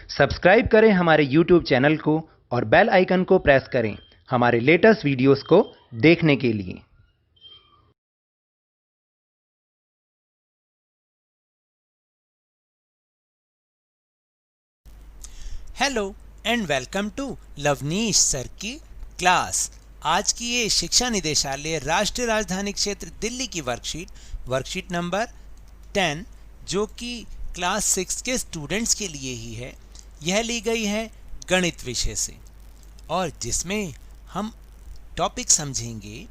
Subscribe करें हमारे YouTube channel को और बेल आइकन को प्रेस करें हमारे लेटेस्ट वीडियोस को देखने के लिए। Hello and welcome to Lavneesh sir की क्लास। आज की ये शिक्षा निदेशालय राष्ट्रीय राजधानी क्षेत्र दिल्ली की वर्कशीट नंबर 10 जो कि क्लास 6 के स्टूडेंट्स के लिए ही है, यह ली गई है गणित विषय से और जिसमें हम टॉपिक समझेंगे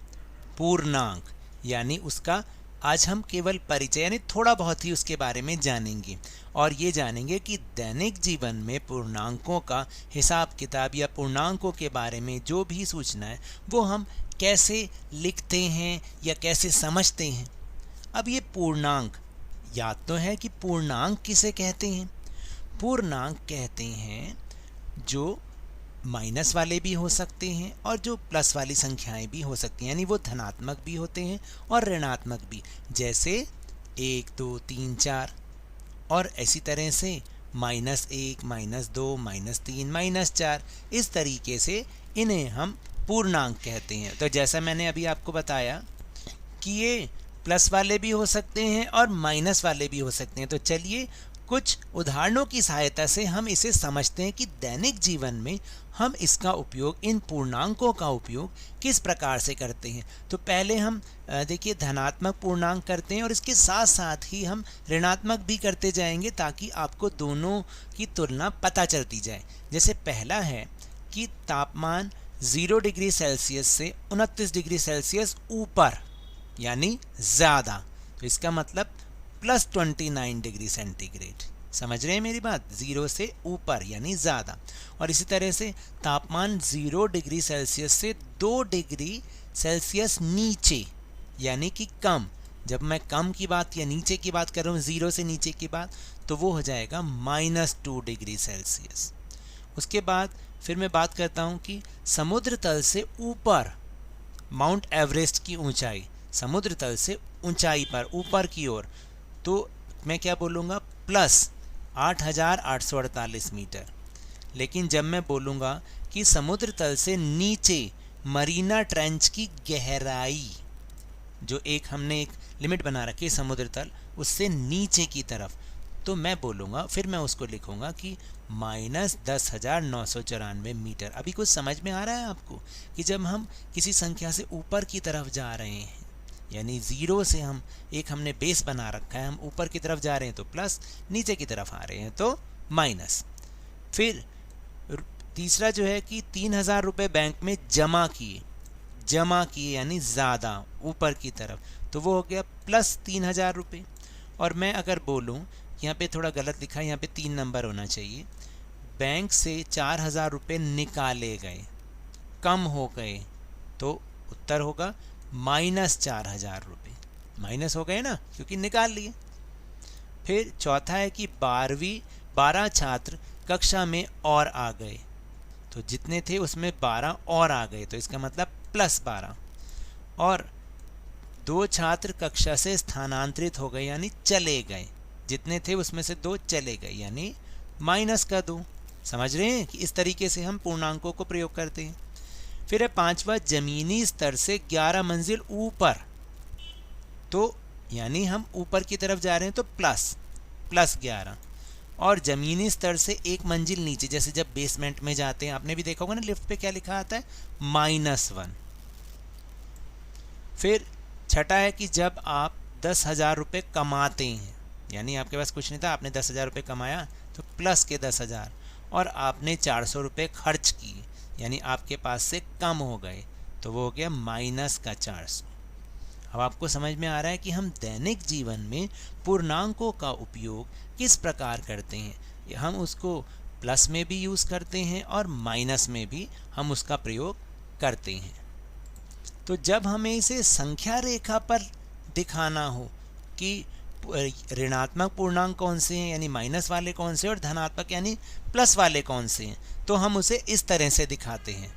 पूर्णांक, यानी उसका आज हम केवल परिचय यानी थोड़ा बहुत ही उसके बारे में जानेंगे और ये जानेंगे कि दैनिक जीवन में पूर्णांकों का हिसाब किताब या पूर्णांकों के बारे में जो भी सूचना है वो हम कैसे लिखते हैं या कैसे समझते हैं। अब ये पूर्णांक याद तो है कि पूर्णांक किसे कहते हैं। पूर्णांक कहते हैं जो माइनस वाले भी हो सकते हैं और जो प्लस वाली संख्याएं भी हो सकती हैं, यानी वो धनात्मक भी होते हैं और ऋणात्मक भी, जैसे 1 2 3 4 और इसी तरह से -1 -2 -3 -4, इस तरीके से इन्हें हम पूर्णांक कहते हैं। तो जैसा मैंने अभी आपको बताया कि ये प्लस वाले भी हो सकते हैं और माइनस वाले भी हो सकते हैं। तो चलिए कुछ उदाहरणों की सहायता से हम इसे समझते हैं कि दैनिक जीवन में हम इसका उपयोग, इन पूर्णांकों का उपयोग किस प्रकार से करते हैं। तो पहले हम देखिए धनात्मक पूर्णांक करते हैं और इसके साथ साथ ही हम ऋणात्मक भी करते जाएंगे ताकि आपको दोनों की तुलना पता चलती जाए। जैसे पहला है कि तापमान 0 डिग्री सेल्सियस से 29 डिग्री सेल्सियस ऊपर यानी ज़्यादा, तो इसका मतलब +29 डिग्री सेंटीग्रेड। समझ रहे हैं मेरी बात, 0 से ऊपर यानी ज़्यादा। और इसी तरह से तापमान 0 डिग्री सेल्सियस से 2 डिग्री सेल्सियस नीचे यानी कि कम। जब मैं कम की बात या नीचे की बात कर रहा हूँ, 0 से नीचे की बात, तो वो हो जाएगा -2 डिग्री सेल्सियस। उसके बाद फिर मैं बात करता हूँ कि समुद्र तल से ऊपर, माउंट एवरेस्ट की ऊंचाई, समुद्र तल से ऊंचाई पर ऊपर की ओर, तो मैं क्या बोलूँगा +8,848 मीटर। लेकिन जब मैं बोलूँगा कि समुद्र तल से नीचे मरीना ट्रेंच की गहराई, जो हमने एक लिमिट बना रखी है समुद्र तल, उससे नीचे की तरफ, तो मैं बोलूँगा, फिर मैं उसको लिखूँगा कि -10,994 मीटर। अभी कुछ समझ में आ रहा है आपको कि जब हम किसी संख्या से ऊपर की तरफ जा रहे हैं, यानी 0 से हमने बेस बना रखा है, हम ऊपर की तरफ जा रहे हैं तो प्लस, नीचे की तरफ आ रहे हैं तो माइनस। फिर तीसरा जो है कि 3,000 रुपये बैंक में जमा किए यानी ज़्यादा ऊपर की तरफ, तो वो हो गया +3,000 रुपये। और मैं अगर बोलूँ, यहाँ पे थोड़ा गलत लिखा है, यहाँ पे 3 नंबर होना चाहिए, बैंक से 4,000 रुपये निकाले गए, कम हो गए, तो उत्तर होगा -4,000 रुपये। माइनस हो गए ना, क्योंकि निकाल लिए। फिर चौथा है कि 12 छात्र कक्षा में और आ गए, तो जितने थे उसमें 12 और आ गए, तो इसका मतलब +12। और 2 छात्र कक्षा से स्थानांतरित हो गए यानी चले गए, जितने थे उसमें से 2 चले गए यानी -2। समझ रहे हैं कि इस तरीके से हम पूर्णांकों को प्रयोग करते हैं। फिर है पांचवा, जमीनी स्तर से 11 मंजिल ऊपर, तो यानी हम ऊपर की तरफ जा रहे हैं तो +11, और जमीनी स्तर से 1 मंजिल नीचे, जैसे जब बेसमेंट में जाते हैं, आपने भी देखा होगा ना लिफ्ट पे क्या लिखा आता है, -1। फिर छठा है कि जब आप 10,000 रुपये कमाते हैं, यानी आपके पास कुछ नहीं था, आपने 10,000 रुपये कमाया, तो प्लस के 10,000, और आपने 400 रुपये खर्च किए यानी आपके पास से कम हो गए, तो वो हो गया -400। अब आपको समझ में आ रहा है कि हम दैनिक जीवन में पूर्णांकों का उपयोग किस प्रकार करते हैं। हम उसको प्लस में भी यूज़ करते हैं और माइनस में भी हम उसका प्रयोग करते हैं। तो जब हमें इसे संख्या रेखा पर दिखाना हो कि ऋणात्मक पूर्णांक कौन से हैं यानी माइनस वाले कौन से, और धनात्मक यानी प्लस वाले कौन से हैं, तो हम उसे इस तरह से दिखाते हैं।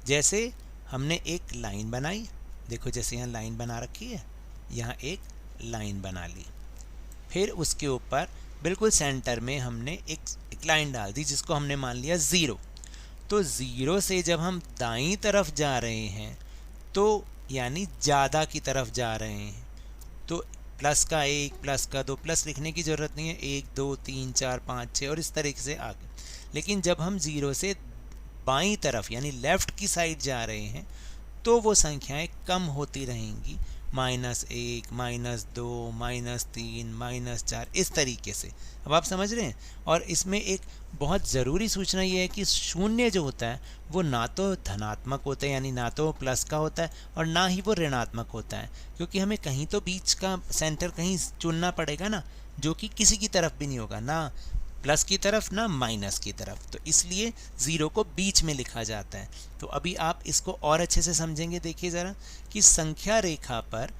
जैसे हमने एक लाइन बनाई, देखो जैसे यहाँ लाइन बना रखी है, यहाँ एक लाइन बना ली, फिर उसके ऊपर बिल्कुल सेंटर में हमने एक एक लाइन डाल दी जिसको हमने मान लिया 0। तो 0 से जब हम दाईं तरफ जा रहे हैं तो यानी ज़्यादा की तरफ जा रहे हैं, तो प्लस का 1 प्लस का 2, प्लस लिखने की ज़रूरत नहीं है, 1 2 3 4 5 6 और इस तरीके से आगे। लेकिन जब हम 0 से बाईं तरफ यानी लेफ़्ट की साइड जा रहे हैं तो वो संख्याएं कम होती रहेंगी, -1 -2 -3 -4 इस तरीके से। अब आप समझ रहे हैं। और इसमें एक बहुत ज़रूरी सूचना ये है कि शून्य जो होता है वो ना तो धनात्मक होता है यानी ना तो प्लस का होता है और ना ही वो ऋणात्मक होता है, क्योंकि हमें कहीं तो बीच का सेंटर कहीं चुनना पड़ेगा ना, जो कि किसी की तरफ भी नहीं होगा, ना प्लस की तरफ ना माइनस की तरफ। तो इसलिए 0 को बीच में लिखा जाता है। तो अभी आप इसको और अच्छे से समझेंगे। देखिए ज़रा कि संख्या रेखा पर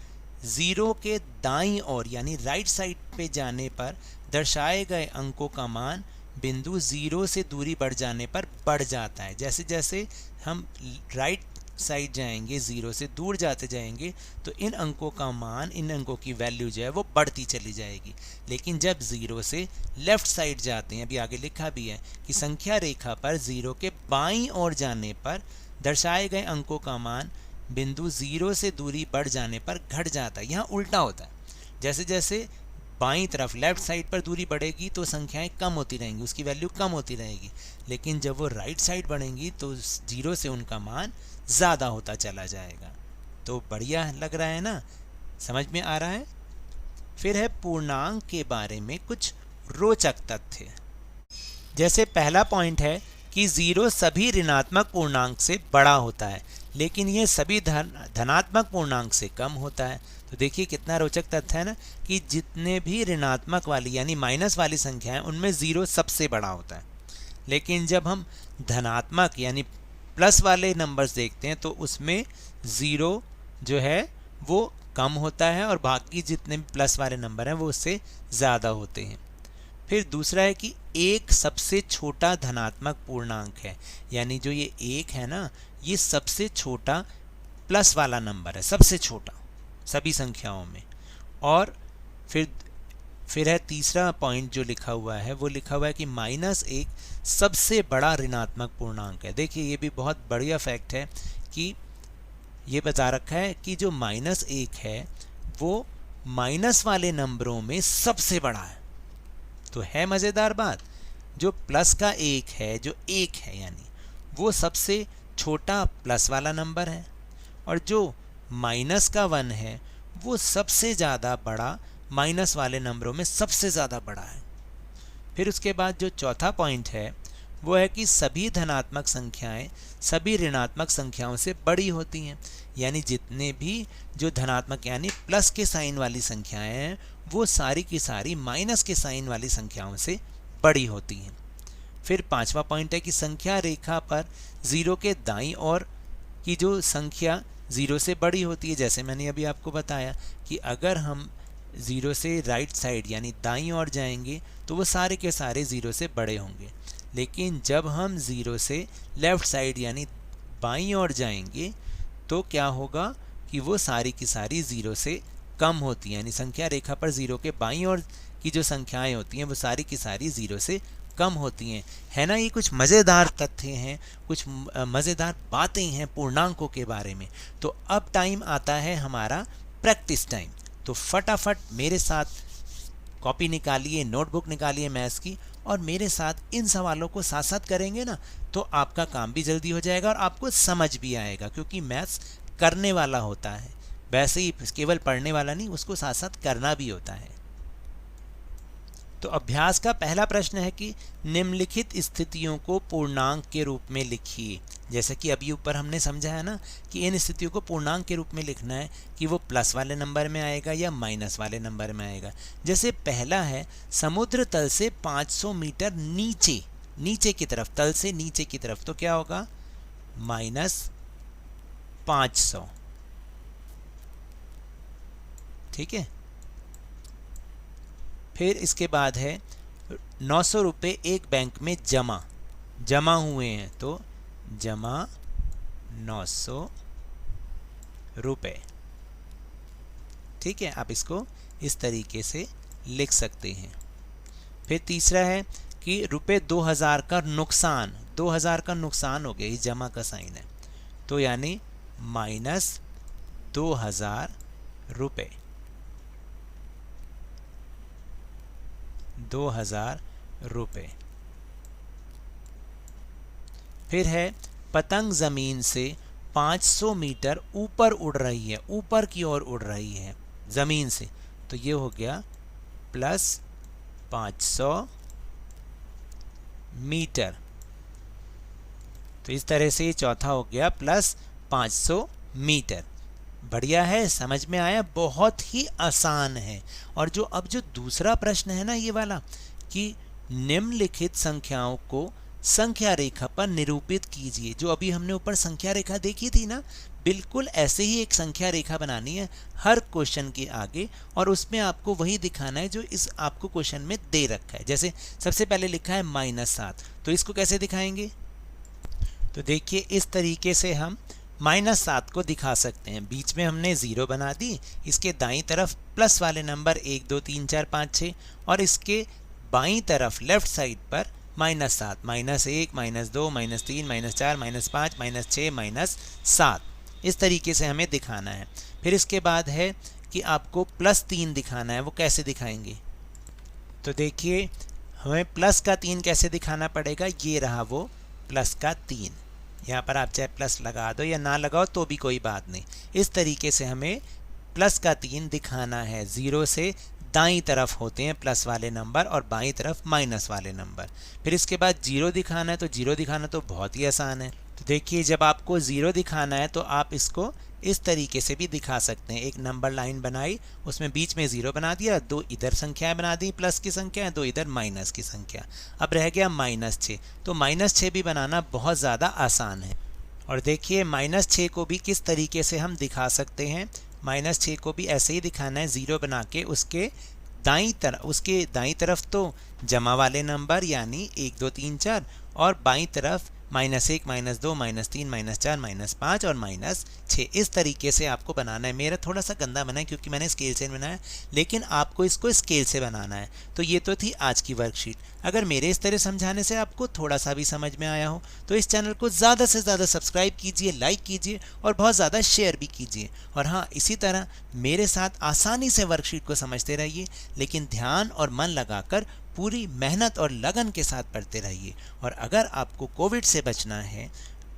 0 के दाईं ओर यानी राइट साइड पे जाने पर दर्शाए गए अंकों का मान बिंदु 0 से दूरी बढ़ जाने पर बढ़ जाता है। जैसे जैसे हम राइट साइड जाएंगे, 0 से दूर जाते जाएंगे, तो इन अंकों का मान, इन अंकों की वैल्यू जो है वो बढ़ती चली जाएगी। लेकिन जब 0 से लेफ़्ट साइड जाते हैं, अभी आगे लिखा भी है कि संख्या रेखा पर 0 के बाईं ओर जाने पर दर्शाए गए अंकों का मान बिंदु 0 से दूरी बढ़ जाने पर घट जाता है। यहाँ उल्टा होता है, जैसे जैसे बाईं तरफ लेफ़्ट साइड पर दूरी बढ़ेगी तो संख्याएं कम होती रहेंगी, उसकी वैल्यू कम होती रहेगी। लेकिन जब वो राइट साइड बढ़ेंगी तो 0 से उनका मान ज़्यादा होता चला जाएगा। तो बढ़िया लग रहा है ना, समझ में आ रहा है। फिर है पूर्णांक के बारे में कुछ रोचक तथ्य। जैसे पहला पॉइंट है कि 0 सभी ऋणात्मक पूर्णांक से बड़ा होता है, लेकिन ये सभी धनात्मक पूर्णांक से कम होता है। तो देखिए कितना रोचक तथ्य है ना कि जितने भी ऋणात्मक वाली यानी माइनस वाली संख्या है उनमें 0 सबसे बड़ा होता है। लेकिन जब हम धनात्मक यानी प्लस वाले नंबर्स देखते हैं तो उसमें 0 जो है वो कम होता है और बाकी जितने भी प्लस वाले नंबर हैं वो उससे ज़्यादा होते हैं। फिर दूसरा है कि 1 सबसे छोटा धनात्मक पूर्णांक है, यानी जो ये 1 है ना, ये सबसे छोटा प्लस वाला नंबर है, सबसे छोटा सभी संख्याओं में। और फिर है तीसरा पॉइंट जो लिखा हुआ है, वो लिखा हुआ है कि -1 सबसे बड़ा ऋणात्मक पूर्णांक है। देखिए ये भी बहुत बढ़िया फैक्ट है कि ये बता रखा है कि जो -1 है वो माइनस वाले नंबरों में सबसे बड़ा है। तो है मज़ेदार बात, जो प्लस का 1 है, जो 1 है यानी वो सबसे छोटा प्लस वाला नंबर है, और जो माइनस का 1 है वो सबसे ज़्यादा बड़ा माइनस वाले नंबरों में सबसे ज़्यादा बड़ा है। फिर उसके बाद जो चौथा पॉइंट है वो है कि सभी धनात्मक संख्याएं सभी ऋणात्मक संख्याओं से बड़ी होती हैं, यानी जितने भी जो धनात्मक यानी प्लस के साइन वाली संख्याएं हैं वो सारी की सारी माइनस के साइन वाली संख्याओं से बड़ी होती हैं। फिर पांचवा पॉइंट है कि संख्या रेखा पर 0 के दाईं ओर की जो संख्या 0 से बड़ी होती है। जैसे मैंने अभी आपको बताया कि अगर हम 0 से राइट साइड यानी दाईं ओर जाएंगे तो वो सारे के सारे 0 से बड़े होंगे, लेकिन जब हम 0 से लेफ़्ट साइड यानी बाईं ओर जाएंगे तो क्या होगा कि वो सारी की सारी 0 से कम होती हैं, यानी संख्या रेखा पर 0 के बाईं ओर की जो संख्याएं होती हैं वो सारी की सारी 0 से कम होती हैं। है ना, ये कुछ मज़ेदार तथ्य हैं, कुछ मज़ेदार बातें हैं पूर्णांकों के बारे में। तो अब टाइम आता है हमारा प्रैक्टिस टाइम। तो फटाफट मेरे साथ कॉपी निकालिए, नोटबुक निकालिए मैथ्स की, और मेरे साथ इन सवालों को साथ साथ करेंगे ना तो आपका काम भी जल्दी हो जाएगा और आपको समझ भी आएगा, क्योंकि मैथ्स करने वाला होता है, वैसे ही केवल पढ़ने वाला नहीं, उसको साथ साथ करना भी होता है। तो अभ्यास का पहला प्रश्न है कि निम्नलिखित स्थितियों को पूर्णांक के रूप में लिखिए। जैसे कि अभी ऊपर हमने समझा है ना कि इन स्थितियों को पूर्णांक के रूप में लिखना है कि वो प्लस वाले नंबर में आएगा या माइनस वाले नंबर में आएगा। जैसे पहला है समुद्र तल से 500 मीटर नीचे, नीचे की तरफ, तल से नीचे की तरफ, तो क्या होगा -500। ठीक है। फिर इसके बाद है 900 रुपये एक बैंक में जमा हुए हैं, तो जमा 900 रुपये। ठीक है, आप इसको इस तरीके से लिख सकते हैं। फिर तीसरा है कि रुपये 2000 का नुकसान, 2000 का नुकसान हो गया, ये जमा का साइन है, तो यानी माइनस 2000 रुपये, 2000 रुपये। फिर है पतंग ज़मीन से 500 मीटर ऊपर उड़ रही है, ऊपर की ओर उड़ रही है ज़मीन से, तो ये हो गया प्लस 500 मीटर। तो इस तरह से ये चौथा हो गया प्लस 500 मीटर। बढ़िया है, समझ में आया, बहुत ही आसान है। और जो दूसरा प्रश्न है ना ये वाला, कि निम्नलिखित संख्याओं को संख्या रेखा पर निरूपित कीजिए, जो अभी हमने ऊपर संख्या रेखा देखी थी ना, बिल्कुल ऐसे ही एक संख्या रेखा बनानी है हर क्वेश्चन के आगे, और उसमें आपको वही दिखाना है जो इस आपको क्वेश्चन में दे रखा है। जैसे सबसे पहले लिखा है -7, तो इसको कैसे दिखाएंगे? तो देखिए इस तरीके से हम -7 को दिखा सकते हैं। बीच में हमने 0 बना दी, इसके दाईं तरफ प्लस वाले नंबर 1 2 3 4 5 6, और इसके बाईं तरफ लेफ्ट साइड पर -7, -1 -2 -3 -4 -5 -6 -7, इस तरीके से हमें दिखाना है। फिर इसके बाद है कि आपको +3 दिखाना है, वो कैसे दिखाएंगे? तो देखिए हमें प्लस का 3 कैसे दिखाना पड़ेगा, ये रहा वो प्लस का 3, यहाँ पर आप चाहे प्लस लगा दो या ना लगाओ तो भी कोई बात नहीं। इस तरीके से हमें प्लस का 3 दिखाना है। 0 से दाईं तरफ होते हैं प्लस वाले नंबर और बाईं तरफ माइनस वाले नंबर। फिर इसके बाद 0 दिखाना है, तो 0 दिखाना तो बहुत ही आसान है। तो देखिए जब आपको 0 दिखाना है तो आप इसको इस तरीके से भी दिखा सकते हैं। एक नंबर लाइन बनाई, उसमें बीच में 0 बना दिया, 2 इधर संख्याएं बना दी प्लस की संख्या, 2 इधर माइनस की संख्या। अब रह गया -6, तो -6 भी बनाना बहुत ज़्यादा आसान है। और देखिए -6 को भी किस तरीके से हम दिखा सकते हैं। -6 को भी ऐसे ही दिखाना है, 0 बना के उसके दाईं तरफ तो जमा वाले नंबर यानी 1 2 3 4, और बाईं तरफ -1 -2 -3 -4 -5 और -6। इस तरीके से आपको बनाना है। मेरा थोड़ा सा गंदा बना है क्योंकि मैंने स्केल से बनाया, लेकिन आपको इसको स्केल से बनाना है। तो ये तो थी आज की वर्कशीट। अगर मेरे इस तरह समझाने से आपको थोड़ा सा भी समझ में आया हो तो इस चैनल को ज़्यादा से ज़्यादा सब्सक्राइब कीजिए, लाइक कीजिए और बहुत ज़्यादा शेयर भी कीजिए। और हाँ, इसी तरह मेरे साथ आसानी से वर्कशीट को समझते रहिए, लेकिन ध्यान और मन लगाकर पूरी मेहनत और लगन के साथ पढ़ते रहिए। और अगर आपको कोविड से बचना है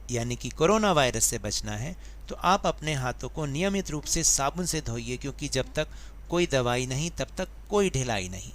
यानी कि कोरोना वायरस से बचना है, तो आप अपने हाथों को नियमित रूप से साबुन से धोइए, क्योंकि जब तक कोई दवाई नहीं तब तक कोई ढिलाई नहीं।